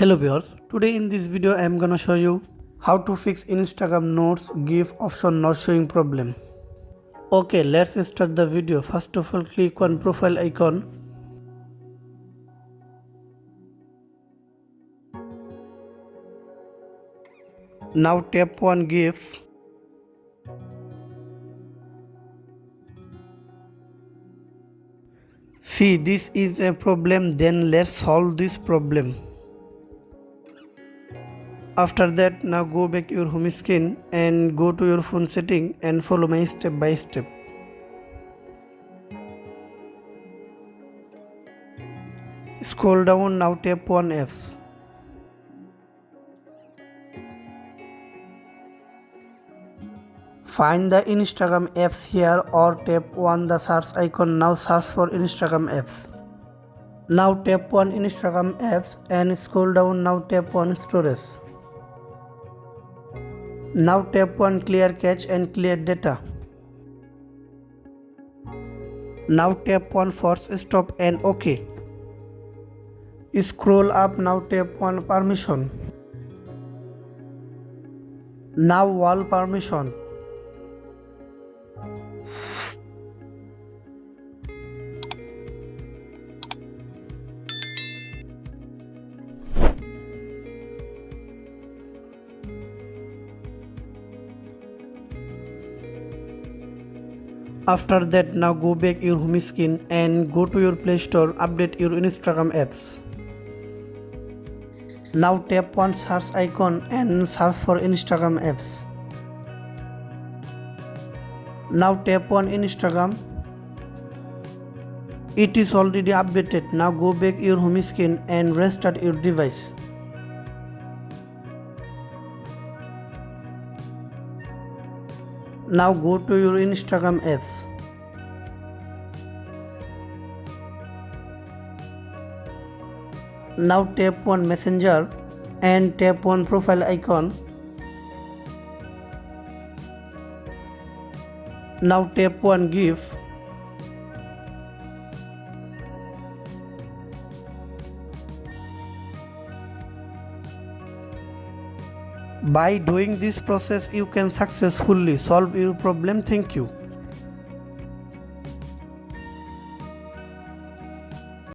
Hello viewers, today in this video I am gonna show you how to fix Instagram notes GIF option not showing problem. Okay, let's start the video. First of all, click on profile icon. Now tap on GIF. See, this is a problem, then let's solve this problem. After that, now go back your home screen and go to your phone setting and follow my step by step. Scroll down, now tap on apps. Find the Instagram apps here or tap on the search icon. Now search for Instagram apps. Now tap on Instagram apps and scroll down. Now tap on storage. Now tap on clear cache and clear data. Now tap on force stop and OK. Scroll up, now tap on permission. Now wall permission. After that, now go back your home screen and go to your Play Store, update your Instagram apps. Now tap on search icon and search for Instagram apps. Now tap on Instagram. It is already updated. Now go back your home screen and restart your device. Now go to your Instagram apps. Now tap on Messenger and tap on profile icon. Now tap on GIF. By doing this process, you can successfully solve your problem. Thank you.